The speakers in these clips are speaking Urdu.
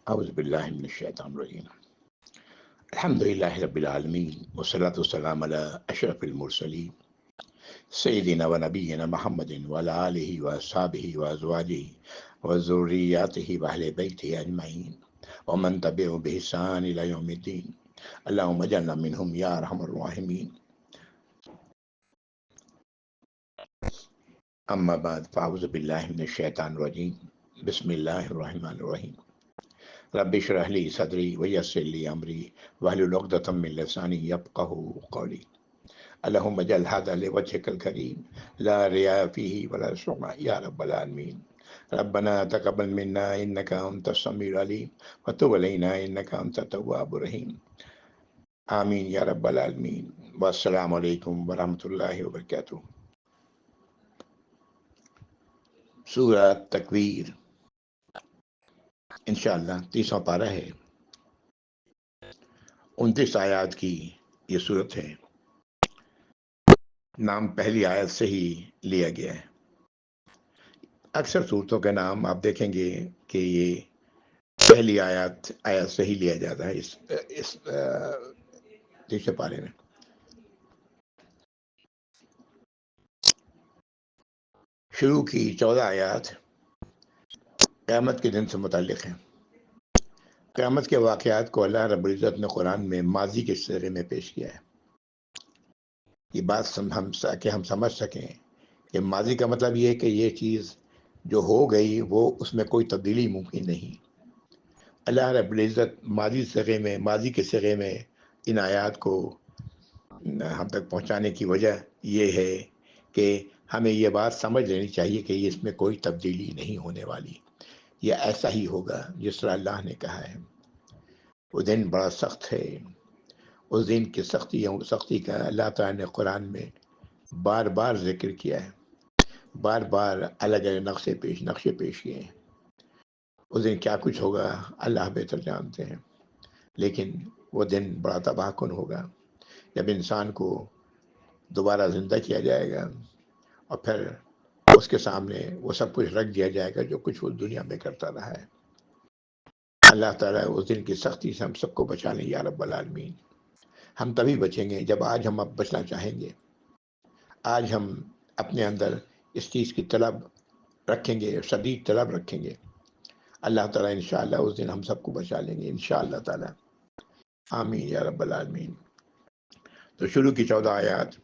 اعوذ باللہ من الشیطان الرجیم الحمد للہ رب العالمین والصلاة والسلام علی اشرف المرسلین سیدنا و نبینا محمد وعلی آلہ واصحابہ وازواجہ وذریاتہ واہل بیتہ اجمعین ومن تبعهم بإحسان الی یوم الدین اللہم اجعلنا منہم یا ارحم الراحمین اما بعد فاعوذ باللہ من الشیطان الرجیم بسم اللہ الرحمن الرحیم رب اشرح لي صدري ويسر لي امري واحلل عقدة من لساني يفقهوا قولي اللهم اجعل هذا لوجهك الكريم لا رياء فيه ولا سمعة يا رب العالمين ربنا تقبل منا انك انت السميع العليم وتب علينا انك انت التواب الرحيم آمین یا رب العالمین والسلام علیکم ورحمۃ اللہ وبرکاتہ۔ سورہ تکویر انشاءاللہ 30واں پارہ ہے، 29 آیات کی یہ صورت ہے۔ نام پہلی آیت سے ہی لیا گیا ہے۔ اکثر صورتوں کے نام آپ دیکھیں گے کہ یہ پہلی آیت سے ہی لیا جاتا ہے اس تیسرے پارے میں۔ شروع کی 14 آیات قیامت کے دن سے متعلق ہیں۔ قیامت کے واقعات کو اللہ رب العزت نے قرآن میں ماضی کے صیغے میں پیش کیا ہے۔ یہ بات ہم سمجھ سکیں کہ ماضی کا مطلب یہ ہے کہ یہ چیز جو ہو گئی وہ اس میں کوئی تبدیلی ممکن نہیں۔ اللہ رب العزت ماضی کے صیغے میں ان آیات کو ہم تک پہنچانے کی وجہ یہ ہے کہ ہمیں یہ بات سمجھ لینی چاہیے کہ اس میں کوئی تبدیلی نہیں ہونے والی، یہ ایسا ہی ہوگا جس طرح اللہ نے کہا ہے۔ وہ دن بڑا سخت ہے، اس دن کی سختی کا اللہ تعالیٰ نے قرآن میں بار بار ذکر کیا ہے، بار بار الگ الگ نقشے پیش کیے ہیں۔ اس دن کیا کچھ ہوگا اللہ بہتر جانتے ہیں، لیکن وہ دن بڑا تباہ کن ہوگا جب انسان کو دوبارہ زندہ کیا جائے گا اور پھر اس کے سامنے وہ سب کچھ رکھ دیا جائے گا جو کچھ وہ دنیا میں کرتا رہا ہے۔ اللہ تعالیٰ اس دن کی سختی سے ہم سب کو بچا لیں یا رب العالمین۔ ہم تبھی بچیں گے جب آج ہم اب بچنا چاہیں گے، آج ہم اپنے اندر اس چیز کی طلب رکھیں گے، شدید طلب رکھیں گے، اللہ تعالیٰ انشاءاللہ اس دن ہم سب کو بچا لیں گے انشاءاللہ تعالیٰ، آمین یا رب العالمین۔ تو شروع کی 14 آیات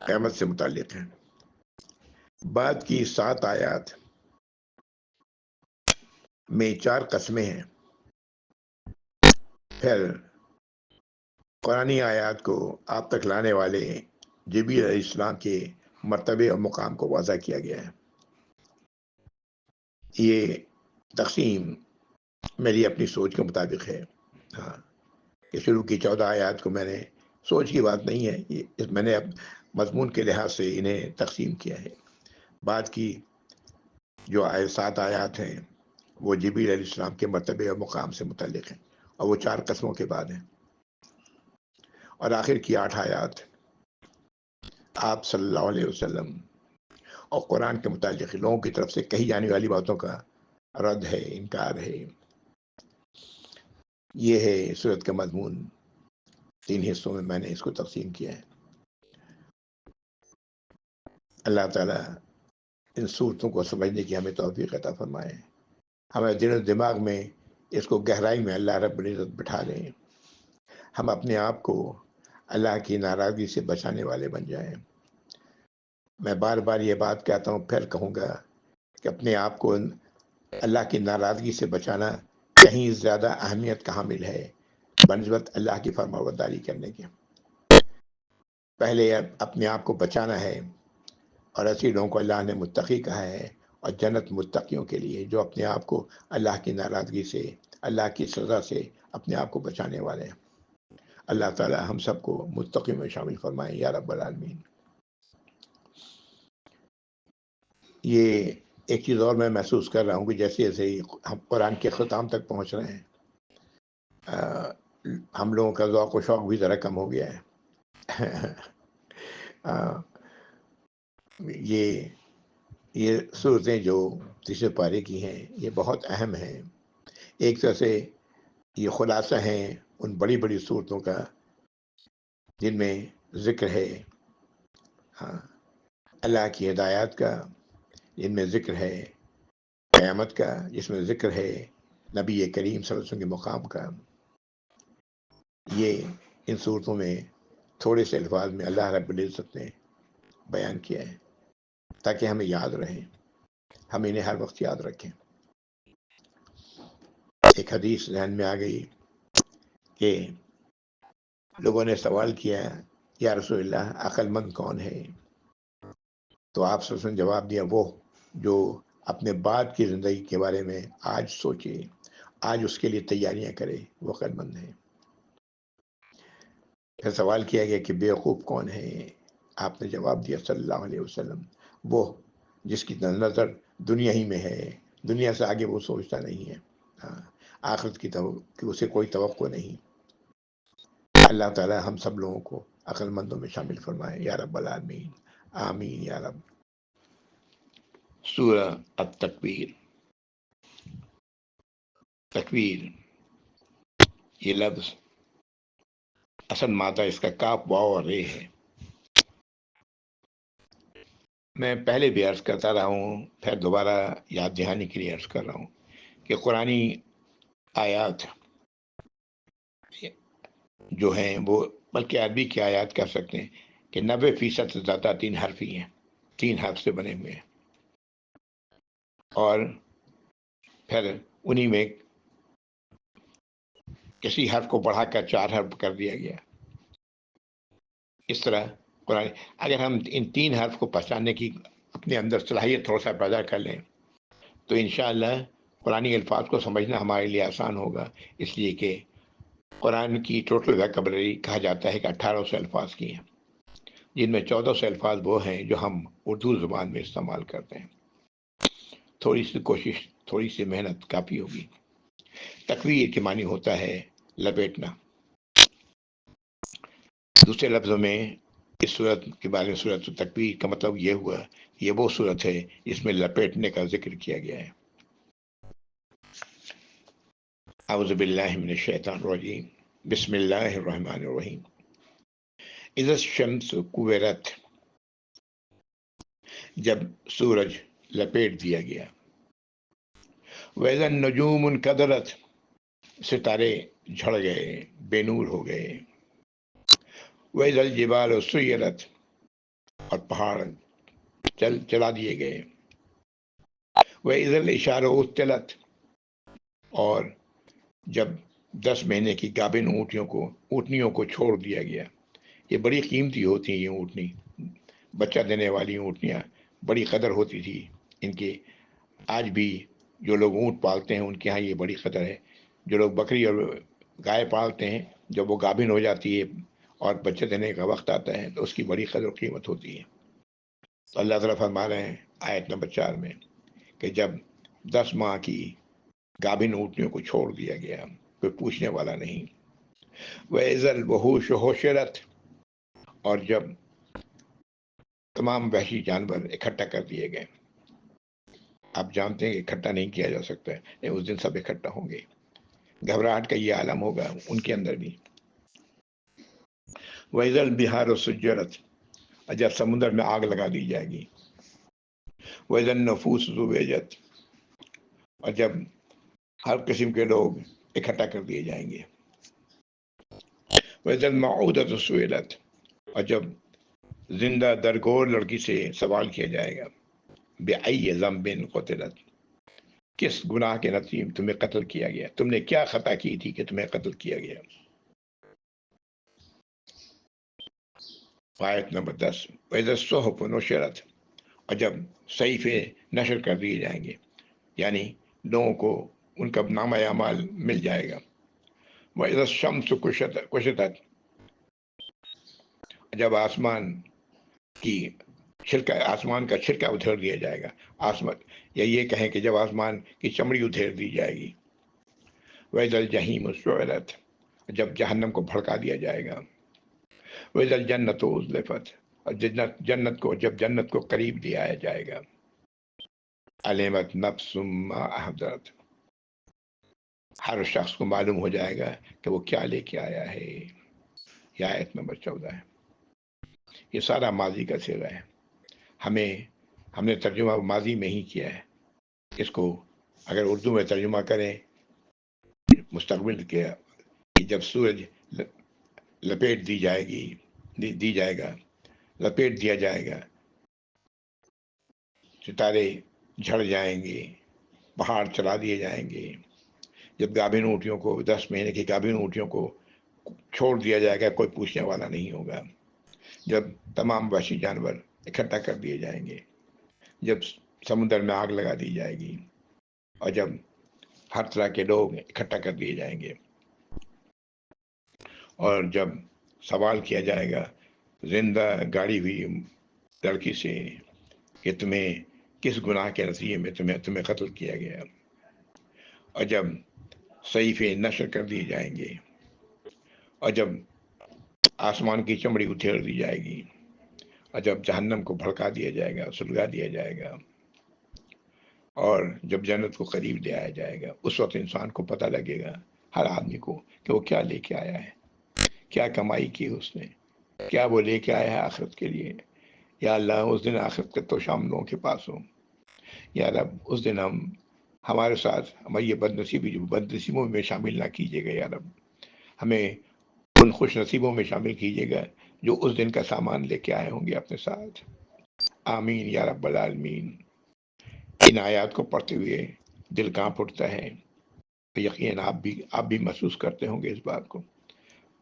قیامت سے متعلق ہیں۔ بعد کی 7 آیات میں 4 قسمیں ہیں۔ پھر قرآنی آیات کو آپ تک لانے والے جبریل علیہ السلام کے مرتبے اور مقام کو واضح کیا گیا ہے۔ یہ تقسیم میری اپنی سوچ کے مطابق ہے، ہاں، کہ شروع کی 14 آیات کو میں نے سوچ کی بات نہیں ہے، میں نے مضمون کے لحاظ سے انہیں تقسیم کیا ہے۔ بعد کی جو 7 آیات ہیں وہ جبریل علیہ السلام کے مرتبے اور مقام سے متعلق ہیں، اور وہ 4 قسموں کے بعد ہیں۔ اور آخر کی 8 آیات آپ صلی اللہ علیہ وسلم اور قرآن کے متعلق لوگوں کی طرف سے کہی جانے والی باتوں کا رد ہے، انکار ہے۔ یہ ہے سورت کا مضمون۔ 3 حصوں میں نے اس کو تقسیم کیا ہے۔ اللہ تعالیٰ ان صورتوں کو سمجھنے کی ہمیں توفیق عطا فرمائے، ہمیں دل و دماغ میں اس کو گہرائی میں اللہ رب العزت بٹھا لیں، ہم اپنے آپ کو اللہ کی ناراضگی سے بچانے والے بن جائیں۔ میں بار بار یہ بات کہتا ہوں، پھر کہوں گا کہ اپنے آپ کو اللہ کی ناراضگی سے بچانا کہیں زیادہ اہمیت کا حامل ہے بنسبت اللہ کی فرمانبرداری کرنے کے۔ پہلے اپنے آپ کو بچانا ہے، اور ایسے لوگوں کو اللہ نے متقی کہا ہے، اور جنت متقیوں کے لیے جو اپنے آپ کو اللہ کی ناراضگی سے، اللہ کی سزا سے اپنے آپ کو بچانے والے ہیں۔ اللہ تعالی ہم سب کو متقیوں میں شامل فرمائے یا رب العالمین۔ یہ ایک چیز اور میں محسوس کر رہا ہوں کہ جیسے جیسے ہم قرآن کے اختتام تک پہنچ رہے ہیں، ہم لوگوں کا ذوق و شوق بھی ذرا کم ہو گیا ہے۔ یہ صورتیں جو تیسرے پارے کی ہیں یہ بہت اہم ہیں، ایک طرح سے یہ خلاصہ ہیں ان بڑی بڑی صورتوں کا جن میں ذکر ہے اللہ کی ہدایات کا، جن میں ذکر ہے قیامت کا، جس میں ذکر ہے نبی کریم صلی اللہ علیہ وسلم کے مقام کا. یہ ان صورتوں میں تھوڑے سے الفاظ میں اللہ رب العزت نے بیان کیا ہے تاکہ ہمیں یاد رہیں، ہم انہیں ہر وقت یاد رکھیں. ایک حدیث ذہن میں آ گئی کہ لوگوں نے سوال کیا یا رسول اللہ عقل مند کون ہے؟ تو آپ صلی اللہ علیہ وسلم نے جواب دیا وہ جو اپنے بعد کی زندگی کے بارے میں آج سوچے، آج اس کے لیے تیاریاں کرے، وہ عقل مند ہے. پھر سوال کیا گیا کہ بیوقوف کون ہے؟ آپ نے جواب دیا صلی اللہ علیہ وسلم وہ جس کی نظر دنیا ہی میں ہے، دنیا سے آگے وہ سوچتا نہیں ہے، آخرت کی کہ اسے کوئی توقع نہیں. اللہ تعالی ہم سب لوگوں کو عقل مندوں میں شامل فرمائے یا رب العالمین، آمین یا رب. سورہ التکویر. تکویر یہ لفظ اصل مادہ اس کا کاف واو اور رے ہے. میں پہلے بھی عرض کرتا رہا ہوں، پھر دوبارہ یاد دہانی کے لیے عرض کر رہا ہوں کہ قرآنی آیات جو ہیں وہ بلکہ عربی کی آیات کہہ سکتے ہیں کہ 90% سے زیادہ 3 حرف ہی ہیں، 3 حرف سے بنے ہوئے ہیں، اور پھر انہی میں کسی حرف کو بڑھا کر 4 حرف کر دیا گیا. اس طرح قرآن اگر ہم ان 3 حرف کو پہچاننے کی اپنے اندر صلاحیت تھوڑا سا پیدا کر لیں تو انشاءاللہ قرآنی الفاظ کو سمجھنا ہمارے لیے آسان ہوگا. اس لیے کہ قرآن کی ٹوٹل ویکیبلری کہا جاتا ہے کہ 1800 الفاظ کی ہیں، جن میں 1400 الفاظ وہ ہیں جو ہم اردو زبان میں استعمال کرتے ہیں. تھوڑی سی کوشش، تھوڑی سی محنت کافی ہوگی. تکویر کے معنی ہوتا ہے لپیٹنا. دوسرے لفظوں میں اس صورت کے بارے میں صورت تکویر کا مطلب یہ ہوا یہ وہ صورت ہے جس میں لپیٹنے کا ذکر کیا گیا ہے. اعوذ باللہ من الشیطان الرجیم، بسم اللہ الرحمن الرحیم. اذا الشمس کوورت، جب سورج لپیٹ دیا گیا. وَإِذَا النُّجُومُ انْكَدَرَتْ، ستارے جھڑ گئے، بے نور ہو گئے. وَإِذَا الْجِبَالُ سُيِّرَتْ، اور پہاڑ چلا دیے گئے. وَإِذَا الْعِشَارُ عُطِّلَتْ، اور جب 10 مہینے کی گابن اونٹنیوں کو چھوڑ دیا گیا. یہ بڑی قیمتی ہوتی ہیں، یہ اونٹنی بچہ دینے والی اونٹنیاں بڑی قدر ہوتی تھی ان کی. آج بھی جو لوگ اونٹ پالتے ہیں ان کے ہاں یہ بڑی قدر ہے. جو لوگ بکری اور گائے پالتے ہیں جب وہ گابن ہو جاتی ہے اور بچہ دینے کا وقت آتا ہے تو اس کی بڑی قدر و قیمت ہوتی ہے. تو اللہ تعالیٰ فرما رہے ہیں آیت نمبر 4 میں کہ جب 10 ماہ کی گابن اونٹنیوں کو چھوڑ دیا گیا، کوئی پوچھنے والا نہیں. وَإِذَا الْوُحُوشُ حُشِرَتْ، اور جب تمام وحشی جانور اکٹھا کر دیے گئے. آپ جانتے ہیں کہ اکٹھا نہیں کیا جا سکتا ہے، لیکن اس دن سب اکٹھا ہوں گے. گھبراہٹ کا یہ عالم ہوگا ان کے اندر بھی. وَإِذَا الْبِحَارُ سُجِّرَتْ، اور جب سمندر میں آگ لگا دی جائے گی. وَإِذَا النُّفُوسُ زُوِّجَتْ، اور جب ہر قسم کے لوگ اکٹھا کر دیے جائیں گے. وَإِذَا الْمَوْءُودَةُ سُئِلَتْ، اور جب زندہ درگور لڑکی سے سوال کیا جائے گا. بِأَيِّ ذَنبٍ قُتِلَتْ، کس گناہ کے نتیجے میں تمہیں قتل کیا گیا، تم نے کیا خطا کی تھی کہ تمہیں قتل کیا گیا. آیت نمبر 10. وَإِذَا الصُّحُفُ نُشِرَتْ، اور جب صحیفے نشر کر دیے جائیں گے، یعنی لوگوں کو ان کا نامہ اعمال مل جائے گا. وَإِذَا الشَّمْسُ كُشِطَتْ، جب آسمان کا چھلکا ادھیر دیا جائے گا. آسمان یا یہ کہیں کہ جب آسمان کی چمڑی ادھیر دی جائے گی. وَإِذَا الْجَحِيمُ سُعِرَتْ، جب جہنم کو بھڑکا دیا جائے گا. وَإِذَا الْجَنَّةُ أُزْلِفَتْ، اور جب جنت کو قریب لے آیا جائے گا. عَلِمَتْ نَفْسٌ مَّا أَحْضَرَتْ، ہر شخص کو معلوم ہو جائے گا کہ وہ کیا لے کے آیا ہے۔ یہ آیت نمبر 14 ہے۔ یہ سارا ماضی کا صیغہ ہے۔ ہم نے ترجمہ ماضی میں ہی کیا ہے۔ اس کو اگر اردو میں ترجمہ کریں مستقبل کے، جب سورج لپیٹ دی جائے گا، لپیٹ دیا جائے گا، ستارے جھڑ جائیں گے، پہاڑ چلا دیے جائیں گے، جب گابن اونٹیوں کو 10 مہینے کی گابن اونٹیوں کو چھوڑ دیا جائے گا، کوئی پوچھنے والا نہیں ہوگا، جب تمام وحشی جانور اکٹھا کر دیے جائیں گے، جب سمندر میں آگ لگا دی جائے گی، اور جب ہر طرح کے لوگ اکٹھا کر دیے جائیں گے، اور جب سوال کیا جائے گا زندہ گاڑی ہوئی لڑکی سے کہ تمہیں کس گناہ کے نتیجے میں تمہیں قتل کیا گیا، اور جب صحیفے نشر کر دیے جائیں گے، اور جب آسمان کی چمڑی اتھیڑ دی جائے گی، اور جب جہنم کو بھڑکا دیا جائے گا، سلگا دیا جائے گا، اور جب جنت کو قریب لے آیا جائے گا، اس وقت انسان کو پتہ لگے گا، ہر آدمی کو، کہ وہ کیا لے کے آیا ہے، کیا کمائی کی اس نے، کیا وہ لے کے آیا ہے آخرت کے لیے۔ یا اللہ اس دن آخرت کا تو ہم لوگوں کے پاس ہو۔ یا رب اس دن ہمارے ساتھ ہماری یہ بد نصیبوں میں شامل نہ کیجیے گا۔ یا رب ہمیں ان خوش نصیبوں میں شامل کیجیے گا جو اس دن کا سامان لے کے آئے ہوں گے اپنے ساتھ۔ آمین یا رب العالمین۔ ان آیات کو پڑھتے ہوئے دل کانپ اٹھتا ہے۔ یقیناً آپ بھی محسوس کرتے ہوں گے اس بات کو۔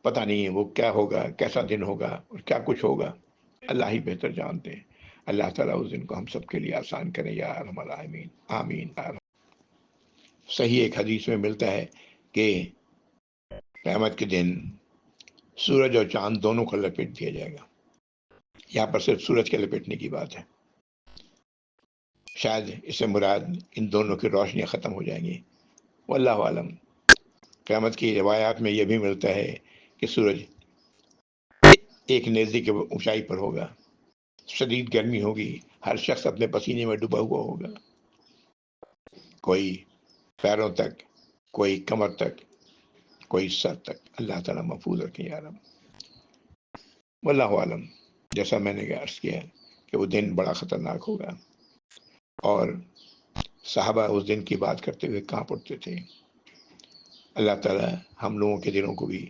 پتہ نہیں وہ کیا ہوگا، کیسا دن ہوگا اور کیا کچھ ہوگا، اللہ ہی بہتر جانتے ہیں۔ اللہ تعالیٰ اس دن کو ہم سب کے لیے آسان کرے یا ارحم الراحمین، آمین۔ صحیح ایک حدیث میں ملتا ہے کہ قیامت کے دن سورج اور چاند دونوں کو لپیٹ دیا جائے گا۔ یہاں پر صرف سورج کے لپیٹنے کی بات ہے، شاید اس سے مراد ان دونوں کی روشنیاں ختم ہو جائیں گی، واللہ عالم۔ قیامت کی روایات میں یہ بھی ملتا ہے کہ سورج ایک نیزے کی اونچائی پر ہوگا، شدید گرمی ہوگی، ہر شخص اپنے پسینے میں ڈوبا ہوا ہوگا، کوئی پیروں تک، کوئی کمر تک، کوئی سر تک۔ اللہ تعالیٰ محفوظ رکھے یا رب، واللہ عالم۔ جیسا میں نے عرض کیا کہ وہ دن بڑا خطرناک ہوگا، اور صحابہ اس دن کی بات کرتے ہوئے کہاں پڑتے تھے۔ اللہ تعالیٰ ہم لوگوں کے دلوں کو بھی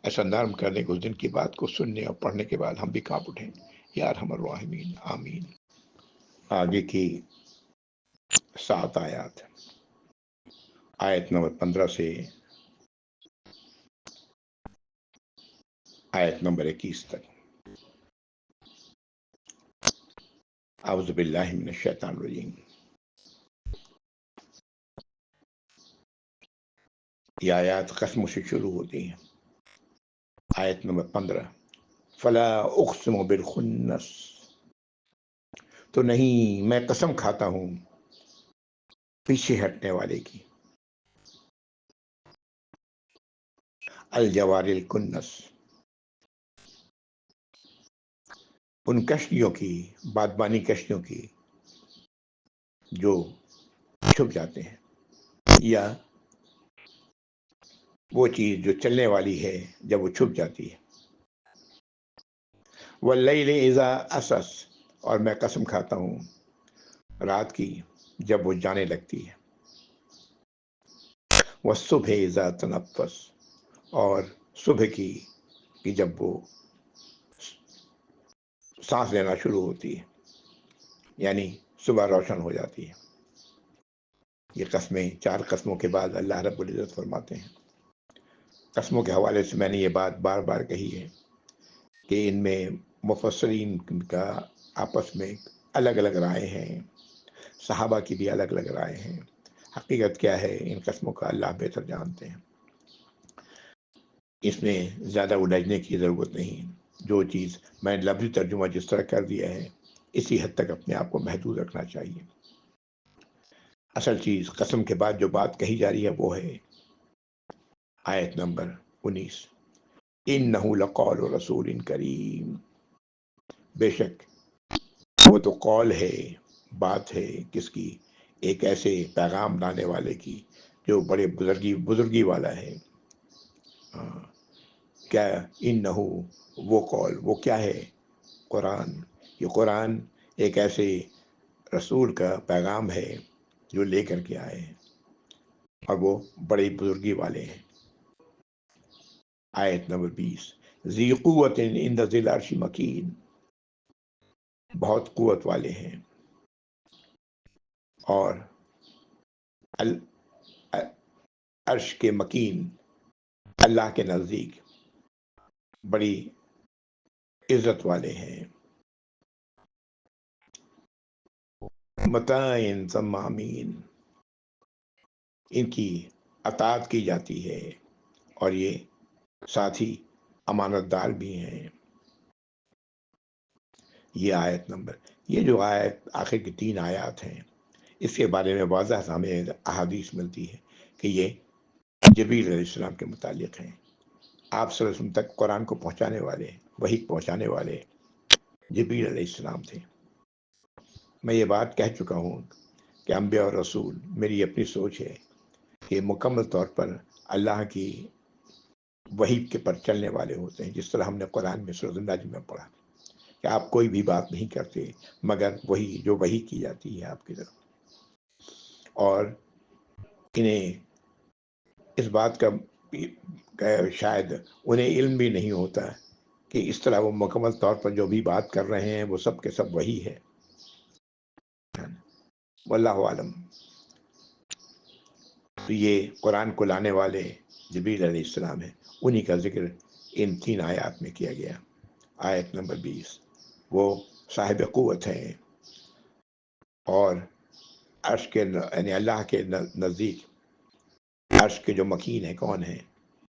ایسا نرم کر دیں کہ اس دن کی بات کو سننے اور پڑھنے کے بعد ہم بھی کانپ اٹھیں، یا ارحم الراحمین، آمین۔ آگے کی 7 آیات، آیت نمبر 15 سے آیت نمبر 21 تک۔ اعوذ باللہ من الشیطان الرجیم۔ یہ آیات قسموں سے شروع ہوتی ہیں۔ آیت نمبر 15، فلا اقسم بالخنس، تو نہیں میں قسم کھاتا ہوں پیچھے ہٹنے والے کی، الجوار الکنس، ان کشتیوں کی، بادبانی کشتیوں کی جو چھپ جاتے ہیں، یا وہ چیز جو چلنے والی ہے جب وہ چھپ جاتی ہے۔ واللیل اذا عسعس، اور میں قسم کھاتا ہوں رات کی جب وہ جانے لگتی ہے۔ والصبح اذا تنفس، اور صبح کی کہ جب وہ سانس لینا شروع ہوتی ہے، یعنی صبح روشن ہو جاتی ہے۔ یہ قسمیں 4 قسموں کے بعد اللہ رب العزت فرماتے ہیں۔ قسموں کے حوالے سے میں نے یہ بات بار بار کہی ہے کہ ان میں مفسرین کا آپس میں الگ الگ رائے ہیں، صحابہ کی بھی الگ الگ رائے ہیں۔ حقیقت کیا ہے ان قسموں کا اللہ بہتر جانتے ہیں، اس میں زیادہ الجھنے کی ضرورت نہیں۔ جو چیز میں نے لفظی ترجمہ جس طرح کر دیا ہے اسی حد تک اپنے آپ کو محدود رکھنا چاہیے۔ اصل چیز قسم کے بعد جو بات کہی جا رہی ہے وہ ہے آیت نمبر 19، انہ لقول رسول کریم، بے شک وہ تو قول ہے، بات ہے کس کی، ایک ایسے پیغام لانے والے کی جو بڑے بزرگی والا ہے. کیا انہو وہ قول، وہ کیا ہے؟ قرآن. یہ قرآن ایک ایسے رسول کا پیغام ہے جو لے کر کے آئے ہیں، اور وہ بڑی بزرگی والے ہیں. آیت نمبر 20، ذی قوت عند ذی العرش مکین، بہت قوت والے ہیں اور عرش کے مکین، اللہ کے نزدیک بڑی عزت والے ہیں. متاع ثم امین، ان کی اطاعت کی جاتی ہے اور یہ ساتھ ہی امانت دار بھی ہیں. یہ آیت نمبر، یہ جو آیت آخر کی 3 آیات ہیں، اس کے بارے میں واضح ہمیں احادیث ملتی ہے کہ یہ جبریل علیہ السلام کے متعلق ہیں. آپ صلی اللہ علیہ وسلم تک قرآن کو پہنچانے والے، وحی پہنچانے والے جبریل علیہ السلام تھے. میں یہ بات کہہ چکا ہوں کہ انبیاء اور رسول، میری اپنی سوچ ہے کہ مکمل طور پر اللہ کی وحی کے پر چلنے والے ہوتے ہیں. جس طرح ہم نے قرآن میں سورۃ النجم میں پڑھا کہ آپ کوئی بھی بات نہیں کرتے مگر وہی جو وحی کی جاتی ہے آپ کی طرف. اور انہیں اس بات کا شاید انہیں علم بھی نہیں ہوتا کہ اس طرح وہ مکمل طور پر جو بھی بات کر رہے ہیں وہ سب کے سب وہی ہے. واللہ عالم. تو یہ قرآن کو لانے والے جبریل علیہ السلام ہیں، انہی کا ذکر ان 3 آیات میں کیا گیا. آیت نمبر 20، وہ صاحب قوت ہیں اور عرش کے یعنی اللہ کے نزدیک عرش کے جو مکین ہیں کون ہیں؟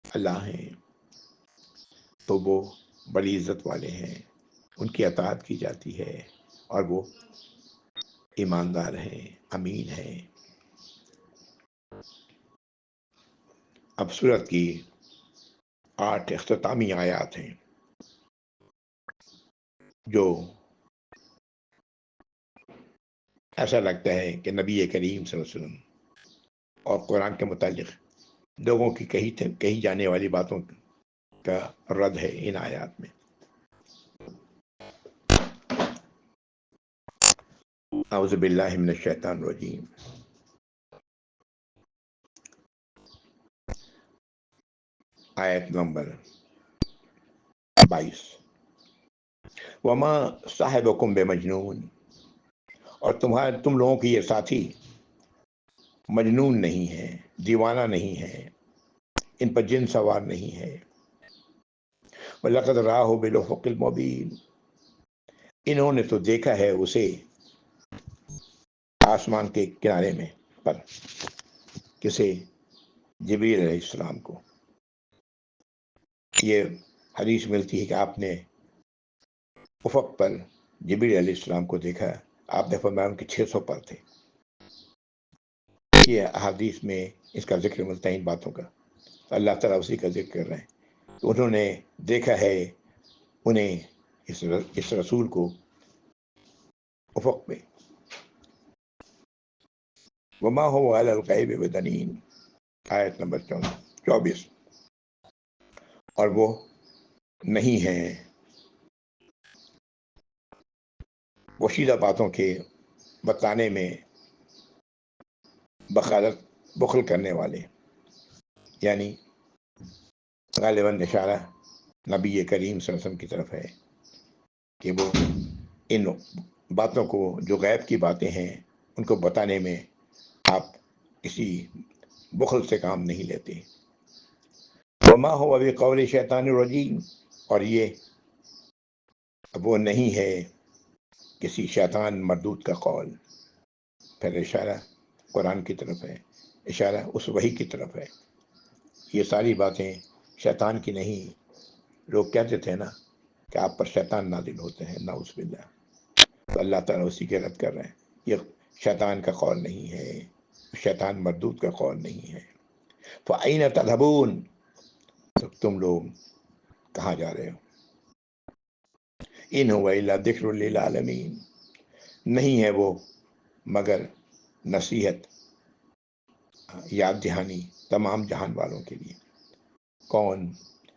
اللہ ہیں. تو وہ بڑی عزت والے ہیں، ان کی اطاعت کی جاتی ہے اور وہ ایماندار ہیں، امین ہیں. اب سورت کی 8 اختتامی آیات ہیں جو ایسا لگتا ہے کہ نبی کریم صلی اللہ علیہ وسلم اور قرآن کے متعلق لوگوں کی کہی جانے والی باتوں کا رد ہے ان آیات میں. اعوذ باللہ من الشیطان الرجیم. آیت نمبر 22، وما صاحبکم بمجنون، اور تم لوگوں کی یہ ساتھی مجنون نہیں ہے، دیوانہ نہیں ہے، ان پر جن سوار نہیں ہے. وَلَقَدْ رَآهُ بِالْأُفُقِ الْمُبِينِ، انہوں نے تو دیکھا ہے اسے آسمان کے کنارے میں پر. کسے؟ جبریل علیہ السلام کو. یہ حدیث ملتی ہے کہ آپ نے افق پر جبریل علیہ السلام کو دیکھا. آپ نے فرمایا ان کے 600 پر تھے. یہ احادیث میں اس کا ذکر ملتا ہے ان باتوں کا. اللہ تعالیٰ اسی کا ذکر کر رہے ہیں. انہوں نے دیکھا ہے انہیں اس رسول کو افق میں. وما هو علی الغیب بدنین، آیت نمبر 24، اور وہ نہیں ہیں پوشیدہ باتوں کے بتانے میں بخل کرنے والے. یعنی غالباً اشارہ نبی کریم صلی اللہ علیہ وسلم کی طرف ہے کہ وہ ان باتوں کو جو غیب کی باتیں ہیں ان کو بتانے میں آپ کسی بخل سے کام نہیں لیتے. وما هو بقول شیطان الرجیم، اور یہ وہ نہیں ہے کسی شیطان مردود کا قول. پھر اشارہ قرآن کی طرف ہے، اشارہ اس وحی کی طرف ہے. یہ ساری باتیں شیطان کی نہیں. لوگ کہتے تھے نا کہ آپ پر شیطان نازل ہوتے ہیں، نعوذ باللہ. تو اللہ تعالیٰ اسی کے رد کر رہے ہیں. یہ شیطان کا قول نہیں ہے، شیطان مردود کا قول نہیں ہے. فَأَيْنَ تَذْهَبُونَ، تو تم لوگ کہاں جا رہے ہو؟ إِنْ هُوَ إِلَّا ذِكْرٌ لِلْعَالَمِينَ، نہیں ہے وہ مگر نصیحت یاد دہانی تمام جہان والوں کے لیے۔ کون؟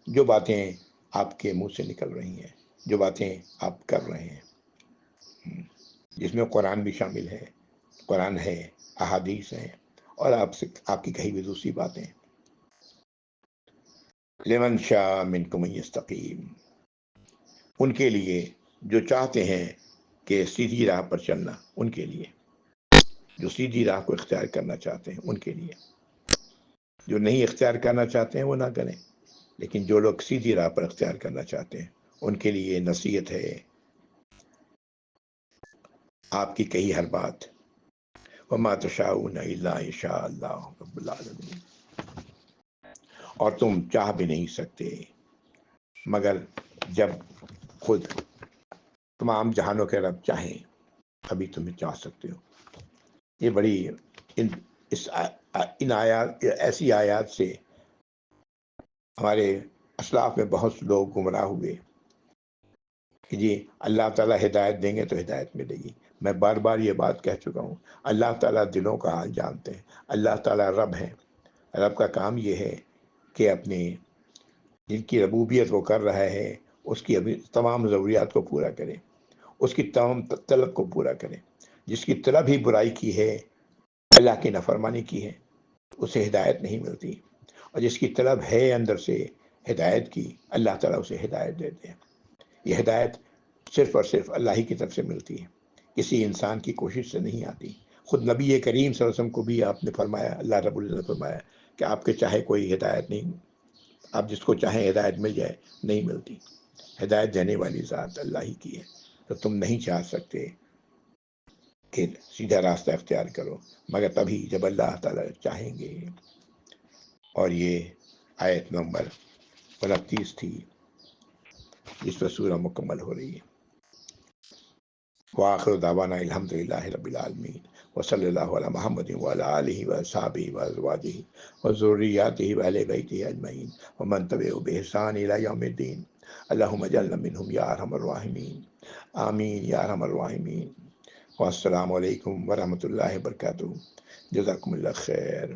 جو باتیں آپ کے منہ سے نکل رہی ہیں، جو باتیں آپ کر رہے ہیں، جس میں قرآن بھی شامل ہے، قرآن ہے، احادیث ہیں، اور آپ کی کہی ہوئی دوسری باتیں۔ لمن شاء منکم ان یستقیم، ان کے لیے جو چاہتے ہیں کہ سیدھی راہ پر چلنا، ان کے لیے جو سیدھی راہ کو اختیار کرنا چاہتے ہیں، ان کے لیے۔ جو نہیں اختیار کرنا چاہتے ہیں وہ نہ کریں، لیکن جو لوگ سیدھی راہ پر اختیار کرنا چاہتے ہیں ان کے لیے نصیحت ہے آپ کی کہی ہر بات۔ وما تشاءون الا ان شاء اللہ رب العالمین، اور تم چاہ بھی نہیں سکتے مگر جب خود تمام جہانوں کے رب چاہیں ابھی تمہیں چاہ سکتے ہو۔ یہ بڑی ان آیات، ایسی آیات سے ہمارے اسلاف میں بہت سے لوگ گمراہ ہوئے کہ جی اللہ تعالیٰ ہدایت دیں گے تو ہدایت ملے گی۔ میں بار بار یہ بات کہہ چکا ہوں، اللہ تعالیٰ دلوں کا حال جانتے ہیں۔ اللہ تعالیٰ رب ہیں، رب کا کام یہ ہے کہ اپنی جن کی ربوبیت وہ کر رہا ہے اس کی ابھی تمام ضروریات کو پورا کرے، اس کی تمام طلب کو پورا کرے۔ جس کی طلب ہی برائی کی ہے، اللہ کی نافرمانی کی ہے، اسے ہدایت نہیں ملتی، اور جس کی طلب ہے اندر سے ہدایت کی، اللہ تعالیٰ اسے ہدایت دیتے ہیں۔ یہ ہدایت صرف اور صرف اللہ ہی کی طرف سے ملتی ہے، کسی انسان کی کوشش سے نہیں آتی۔ خود نبی کریم صلی اللہ علیہ وسلم کو بھی آپ نے فرمایا، اللہ رب العزت نے فرمایا کہ آپ کے چاہے کوئی ہدایت نہیں، آپ جس کو چاہیں ہدایت مل جائے، نہیں ملتی۔ ہدایت دینے والی ذات اللہ ہی کی ہے، تو تم نہیں چاہ سکتے کہ سیدھا راستہ اختیار کرو مگر تبھی جب اللہ تعالیٰ چاہیں گے۔ اور یہ آیت نمبر 29 تھی جس پر سورہ مکمل ہو رہی ہے۔ وآخر دعوانا الحمدللہ رب العالمین، وصلی اللہ علی محمد وعلی آلہ وصحبہ وازواجہ وذریاتہ واہل بیتہ اجمعین ومن تبعہم بإحسان الی یوم الدین۔ اللہم اجعلنا منہم یا ارحم الراحمین، آمین یا ارحم الراحمین۔ والسلام علیکم ورحمۃ اللہ وبرکاتہ۔ جزاکم اللہ خیر۔